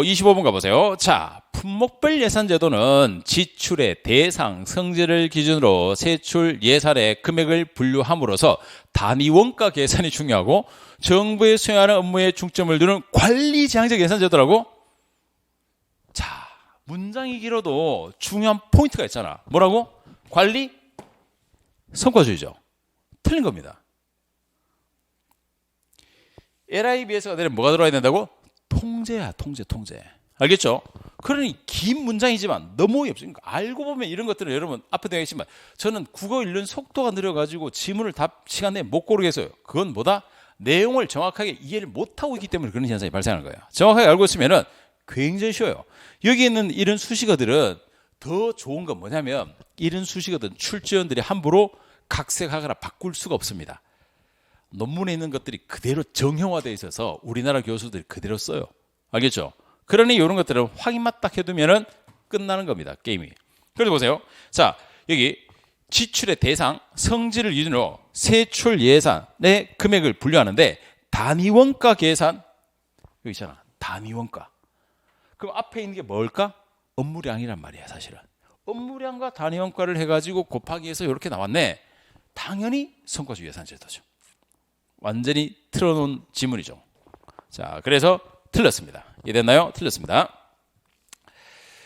25번 가보세요. 자, 품목별 예산제도는 지출의 대상, 성질을 기준으로 세출 예산의 금액을 분류함으로써 단위 원가 계산이 중요하고 정부에 수행하는 업무에 중점을 두는 관리지향적 예산제도라고? 자, 문장이 길어도 중요한 포인트가 있잖아. 뭐라고? 관리? 성과주의죠. 틀린 겁니다. LIBS가 되면 뭐가 들어야 된다고? 통제야, 통제. 알겠죠? 그러니 긴 문장이지만 너무 어렵습니까? 알고 보면 이런 것들은 여러분 앞에 되어 있지만 저는 국어 읽는 속도가 느려가지고 지문을 답 시간 내에 못 고르겠어요. 그건 뭐다? 내용을 정확하게 이해를 못하고 있기 때문에 그런 현상이 발생하는 거예요. 정확하게 알고 있으면은 굉장히 쉬워요. 여기 있는 이런 수식어들은 더 좋은 건 뭐냐면 이런 수식어들은 출제원들이 함부로 각색하거나 바꿀 수가 없습니다. 논문에 있는 것들이 그대로 정형화되어 있어서 우리나라 교수들이 그대로 써요. 알겠죠? 그러니 이런 것들은 확인만 딱 해두면은 끝나는 겁니다. 게임이. 그래서 보세요. 자, 여기 지출의 대상, 성질을 기준으로 세출 예산의 금액을 분류하는데 단위 원가 계산 여기 있잖아. 단위 원가. 그럼 앞에 있는 게 뭘까? 업무량이란 말이야, 사실은. 업무량과 단위 원가를 해가지고 곱하기 해서 이렇게 나왔네. 당연히 성과주의 예산제도죠. 완전히 틀어놓은 지문이죠. 자, 그래서 틀렸습니다. 이해됐나요? 틀렸습니다.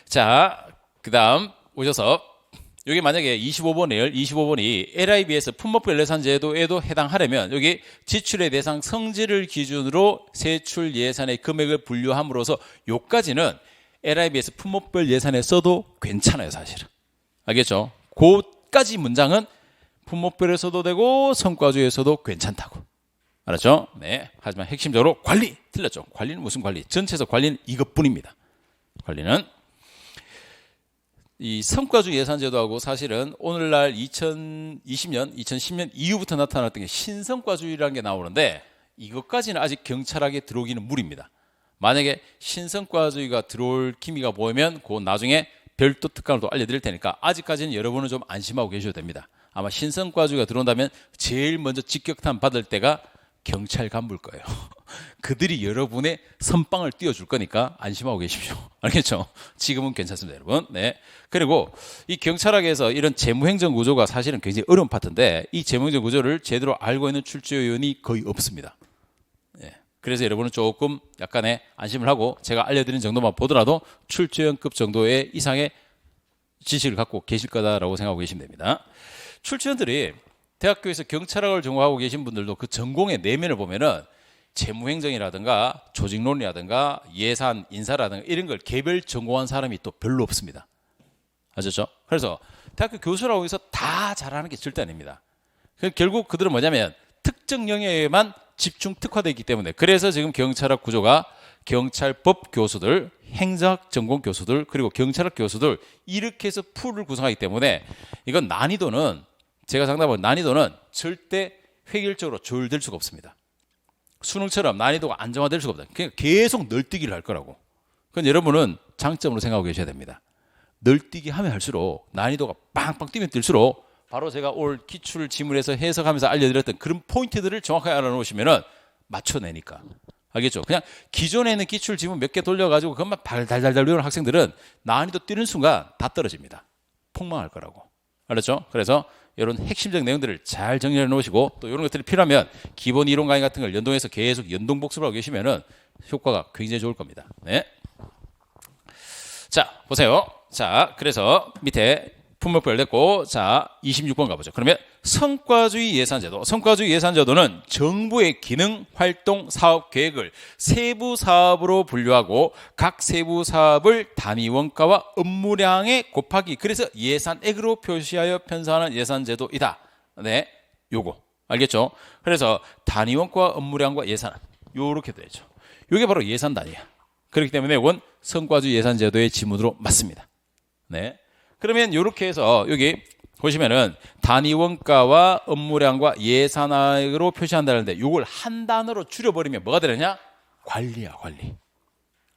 자, 그 다음 오셔서 여기 만약에 25번이 LIBS 품목별 예산제도에도 해당하려면 여기 지출의 대상 성질을 기준으로 세출 예산의 금액을 분류함으로써 요까지는 LIBS 품목별 예산에 써도 괜찮아요, 사실은. 알겠죠? 그까지 문장은 품목별에 써도 되고 성과주에 써도 괜찮다고. 알았죠? 네. 하지만 핵심적으로 관리 틀렸죠. 관리는 무슨 관리? 전체에서 관리는 이것뿐입니다. 관리는 이 성과주 예산제도하고 사실은 오늘날 2020년, 2010년 이후부터 나타났던 게 신성과주의라는 게 나오는데 이것까지는 아직 경찰학에 들어오기는 무리입니다. 만약에 신성과주의가 들어올 기미가 보이면 그 나중에 별도 특강을 또 알려드릴 테니까 아직까지는 여러분은 좀 안심하고 계셔도 됩니다. 아마 신성과주의가 들어온다면 제일 먼저 직격탄 받을 때가 경찰 간부일 거예요. 그들이 여러분의 선빵을 띄워줄 거니까 안심하고 계십시오. 알겠죠? 지금은 괜찮습니다, 여러분. 네. 그리고 이 경찰학에서 이런 재무행정 구조가 사실은 굉장히 어려운 파트인데 이 재무행정 구조를 제대로 알고 있는 출제위원이 거의 없습니다. 네. 그래서 여러분은 조금 약간의 안심을 하고 제가 알려드린 정도만 보더라도 출제위원급 정도의 이상의 지식을 갖고 계실 거다라고 생각하고 계시면 됩니다. 출제위원들이 대학교에서 경찰학을 전공하고 계신 분들도 그 전공의 내면을 보면은 재무행정이라든가 조직론이라든가 예산, 인사라든가 이런 걸 개별 전공한 사람이 또 별로 없습니다. 아셨죠? 그래서 대학교 교수라고 해서 다 잘하는 게 절대 아닙니다. 결국 그들은 뭐냐면 특정 영역에만 집중 특화되어 있기 때문에 그래서 지금 경찰학 구조가 경찰법 교수들, 행정학 전공 교수들, 그리고 경찰학 교수들 이렇게 해서 풀을 구성하기 때문에 이건 난이도는 제가 상담한 난이도는 절대 획일적으로 조율될 수가 없습니다. 수능처럼 난이도가 안정화될 수가 없다. 그러니까 계속 널뛰기를 할 거라고. 그건 여러분은 장점으로 생각하고 계셔야 됩니다. 널뛰기 하면 할수록 난이도가 빵빵 뛰면 뛸수록 바로 제가 올 기출 지문에서 해석하면서 알려드렸던 그런 포인트들을 정확하게 알아놓으시면은 맞춰내니까. 알겠죠? 그냥 기존에 있는 기출 지문 몇 개 돌려가지고 그것만 달달달 외우는 학생들은 난이도 뛰는 순간 다 떨어집니다. 폭망할 거라고. 알았죠? 그래서 이런 핵심적 내용들을 잘 정리해 놓으시고 또 이런 것들이 필요하면 기본 이론 강의 같은 걸 연동해서 계속 연동 복습을 하고 계시면은 효과가 굉장히 좋을 겁니다. 네. 자, 보세요. 자, 그래서 밑에 품목별 됐고, 자, 26번 가보죠. 그러면 성과주의 예산제도. 성과주의 예산제도는 정부의 기능, 활동, 사업 계획을 세부 사업으로 분류하고 각 세부 사업을 단위 원가와 업무량에 곱하기 그래서 예산액으로 표시하여 편성하는 예산제도이다. 네, 요거 알겠죠? 그래서 단위 원가와 업무량과 예산 요렇게 되죠. 요게 바로 예산 단위야. 그렇기 때문에 이건 성과주의 예산제도의 지문으로 맞습니다. 네. 그러면 이렇게 해서 여기 보시면은 단위 원가와 업무량과 예산액으로 표시한다는데 이걸 한 단어로 줄여버리면 뭐가 되느냐? 관리야, 관리.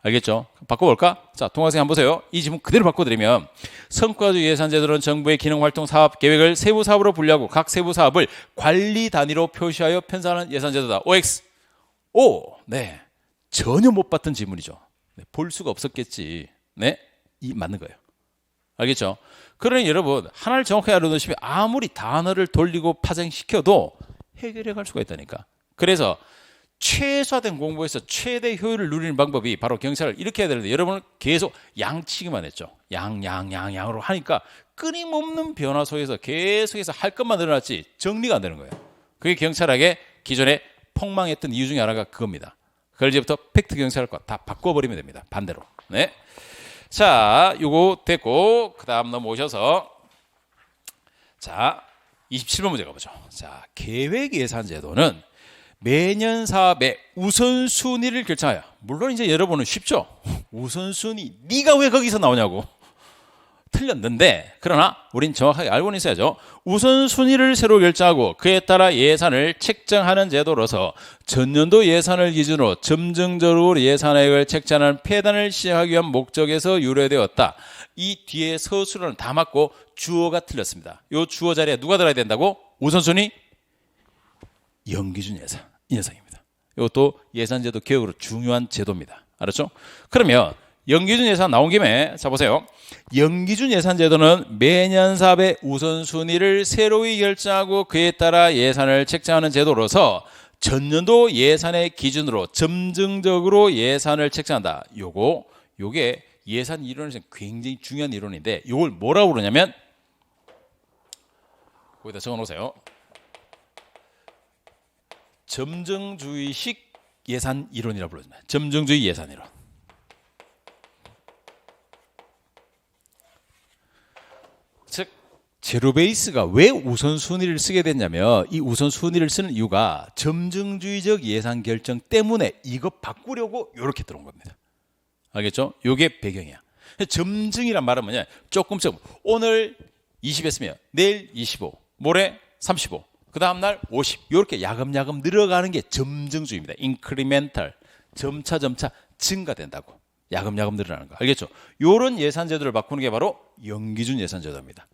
알겠죠? 바꿔볼까? 자, 동학생 한번 보세요. 이 지문 그대로 바꿔드리면 성과주의 예산제도는 정부의 기능, 활동, 사업 계획을 세부 사업으로 분류하고 각 세부 사업을 관리 단위로 표시하여 편성하는 예산제도다. OX. 오, 네. 전혀 못 봤던 지문이죠. 네, 볼 수가 없었겠지. 네, 이 맞는 거예요. 알겠죠? 그러니 여러분 하나를 정확하게 알아두시면 아무리 단어를 돌리고 파생시켜도 해결해 갈 수가 있다니까. 그래서 최소화된 공부에서 최대 효율을 누리는 방법이 바로 경찰을 이렇게 해야 되는데 여러분은 계속 양치기만 했죠. 양으로 하니까 끊임없는 변화 속에서 계속해서 할 것만 늘어났지 정리가 안 되는 거예요. 그게 경찰학의 기존에 폭망했던 이유 중에 하나가 그겁니다. 그걸 이제부터 팩트 경찰학과 다 바꿔버리면 됩니다. 반대로. 네. 자, 요거 됐고 그 다음 넘어오셔서 자 27번 문제 가보죠. 자, 계획예산제도는 매년 사업의 우선순위를 결정하여, 물론 이제 여러분은 쉽죠. 우선순위 네가 왜 거기서 나오냐고 틀렸는데, 그러나 우린 정확하게 알고는 있어야죠. 우선순위를 새로 결정하고 그에 따라 예산을 책정하는 제도로서 전년도 예산을 기준으로 점증적으로 예산액을 책정하는 폐단을 시행하기 위한 목적에서 유래되었다. 이 뒤에 서술은 다 맞고 주어가 틀렸습니다. 이 주어 자리에 누가 들어야 된다고? 우선순위 연기준 예산. 이 녀석입니다. 이것도 예산제도 개혁으로 중요한 제도입니다. 알았죠? 그러면 연기준 예산 나온 김에 자 보세요. 연기준 예산제도는 매년 사업의 우선순위를 새로이 결정하고 그에 따라 예산을 책정하는 제도로서 전년도 예산의 기준으로 점증적으로 예산을 책정한다. 요게 예산 이론에서 굉장히 중요한 이론인데 요걸 뭐라고 그러냐면 거기다 적어놓으세요. 점증주의식 예산 이론이라고 불러집니다. 점증주의 예산 이론. 즉 제로 베이스가 왜 우선순위를 쓰게 됐냐면 이 우선순위를 쓰는 이유가 점증주의적 예산 결정 때문에 이거 바꾸려고 이렇게 들어온 겁니다. 알겠죠? 이게 배경이야. 점증이란 말은 뭐냐? 조금씩 오늘 20 했으면 내일 25, 모레 35. 그 다음날 50 이렇게 야금야금 늘어가는 게 점증주의입니다. 인크리멘탈 점차 증가된다고 야금야금 늘어나는 거 알겠죠? 이런 예산제도를 바꾸는 게 바로 연기준 예산제도입니다.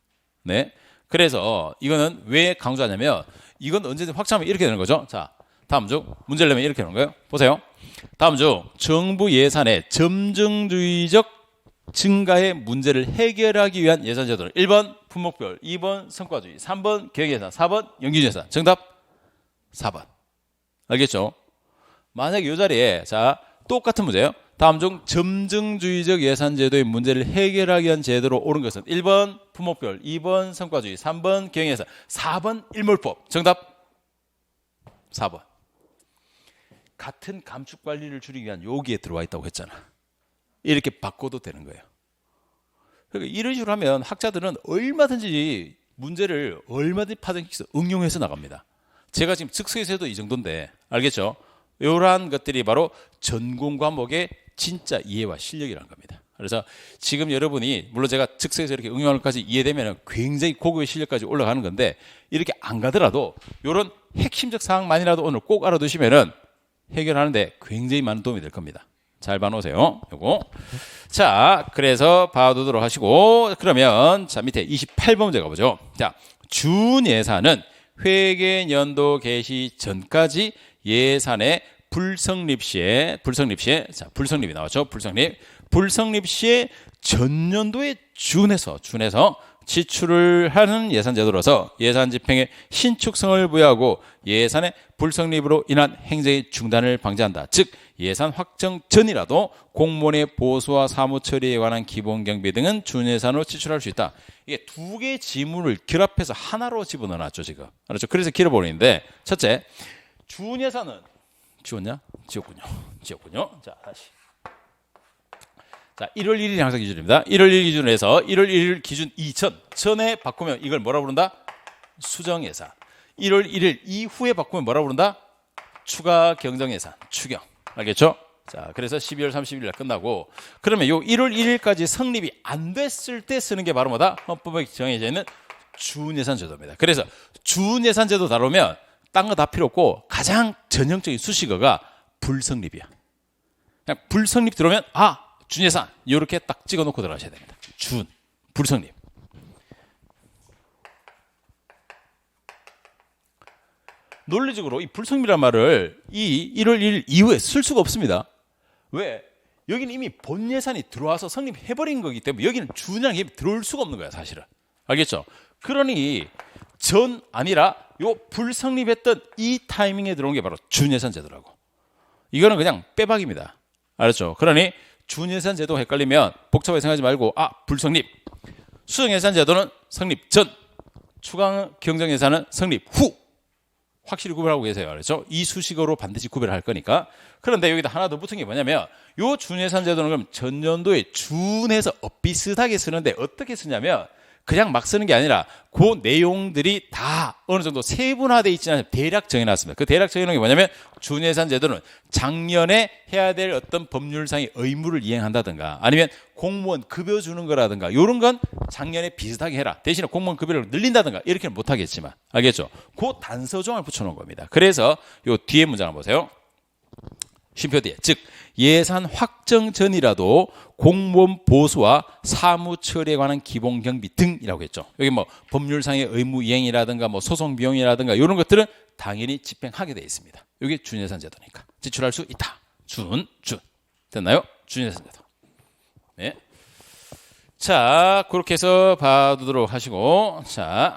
네, 그래서 이거는 왜 강조하냐면 이건 언제든 확장하면 이렇게 되는 거죠. 자, 다음 중 문제를 내면 이렇게 되는 거예요. 보세요. 다음 중 정부 예산의 점증주의적 증가의 문제를 해결하기 위한 예산제도는 1번 품목별, 2번 성과주의, 3번 계획예산, 4번 연기준예산. 정답 4번. 알겠죠? 만약에 이 자리에 자 똑같은 문제예요. 다음 중 점증주의적 예산제도의 문제를 해결하기 위한 제도로 옳은 것은 1번 품목별, 2번 성과주의, 3번 계획예산, 4번 일몰법. 정답 4번. 같은 감축관리를 줄이기 위한 여기에 들어와 있다고 했잖아. 이렇게 바꿔도 되는 거예요. 그러니까 이런 식으로 하면 학자들은 얼마든지 문제를 파생시켜서 응용해서 나갑니다. 제가 지금 즉석에서 해도 이 정도인데 알겠죠? 이러한 것들이 바로 전공 과목의 진짜 이해와 실력이라는 겁니다. 그래서 지금 여러분이 물론 제가 즉석에서 이렇게 응용하는 것까지 이해되면 굉장히 고도의 실력까지 올라가는 건데 이렇게 안 가더라도 이런 핵심적 사항만이라도 오늘 꼭 알아두시면은 해결하는데 굉장히 많은 도움이 될 겁니다. 잘 봐놓으세요. 요거. 자, 그래서 봐두도록 하시고 그러면 자 밑에 28번 문제 가보죠. 자, 준예산은 회계연도 개시 전까지 예산의 불성립 시에 자 불성립이 나왔죠. 불성립 시에 전년도에 준해서 지출을 하는 예산제도로서 예산 집행에 신축성을 부여하고 예산의 불성립으로 인한 행정의 중단을 방지한다. 즉 예산 확정 전이라도 공무원의 보수와 사무처리에 관한 기본경비 등은 준예산으로 지출할 수 있다. 이게 두 개의 지문을 결합해서 하나로 집어넣어놨죠 지금. 그렇죠? 그래서 길어버리는데 첫째 준예산은 지웠냐? 지웠군요. 자 다시. 자 1월 1일이 항상 기준입니다. 1월 1일 기준으로 해서 1월 1일 기준 2000에 바꾸면 이걸 뭐라고 부른다? 수정예산. 1월 1일 이후에 바꾸면 뭐라고 부른다? 추가 경정예산. 추경. 알겠죠? 자, 그래서 12월 30일 날 끝나고 그러면 요 1월 1일까지 성립이 안 됐을 때 쓰는 게 바로 뭐다? 헌법에 정해져 있는 준예산제도입니다. 그래서 준예산제도 다루면 딴 거 다 필요 없고 가장 전형적인 수식어가 불성립이야. 그냥 불성립 들어오면 준예산 이렇게 딱 찍어놓고 들어가셔야 됩니다. 불성립. 논리적으로 이 불성립이란 말을 이 1월 1일 이후에 쓸 수가 없습니다. 왜? 여기는 이미 본 예산이 들어와서 성립해버린 거기 때문에 여기는 준예산이 들어올 수가 없는 거야, 사실은. 알겠죠? 그러니 전 아니라 요 불성립했던 이 타이밍에 들어온 게 바로 준예산 제도라고. 이거는 그냥 빼박입니다. 알았죠? 그러니 준예산 제도 헷갈리면 복잡하게 생각하지 말고 불성립. 수정예산 제도는 성립 전, 추가 경정예산은 성립 후. 확실히 구별하고 계세요. 그렇죠? 이 수식어로 반드시 구별할 거니까. 그런데 여기다 하나 더 붙은 게 뭐냐면 요 준예산 제도는 그럼 전년도에 준해서 비슷하게 쓰는데 어떻게 쓰냐면 그냥 막 쓰는 게 아니라 그 내용들이 다 어느 정도 세분화되어 있지 않아요. 대략 정해놨습니다. 그 대략 정해놓은 게 뭐냐면 준예산 제도는 작년에 해야 될 어떤 법률상의 의무를 이행한다든가 아니면 공무원 급여 주는 거라든가 이런 건 작년에 비슷하게 해라. 대신에 공무원 급여를 늘린다든가 이렇게는 못하겠지만 알겠죠? 그 단서 조항을 붙여놓은 겁니다. 그래서 요 뒤에 문장 한번 보세요. 쉼표 뒤에 즉 예산 확정 전이라도 공무원 보수와 사무 처리에 관한 기본 경비 등이라고 했죠. 여기 뭐 법률상의 의무 이행이라든가 뭐 소송 비용이라든가 이런 것들은 당연히 집행하게 되어 있습니다. 이게 준예산 제도니까 지출할 수 있다. 준 됐나요? 준예산 제도. 네. 자, 그렇게 해서 봐두도록 하시고 자.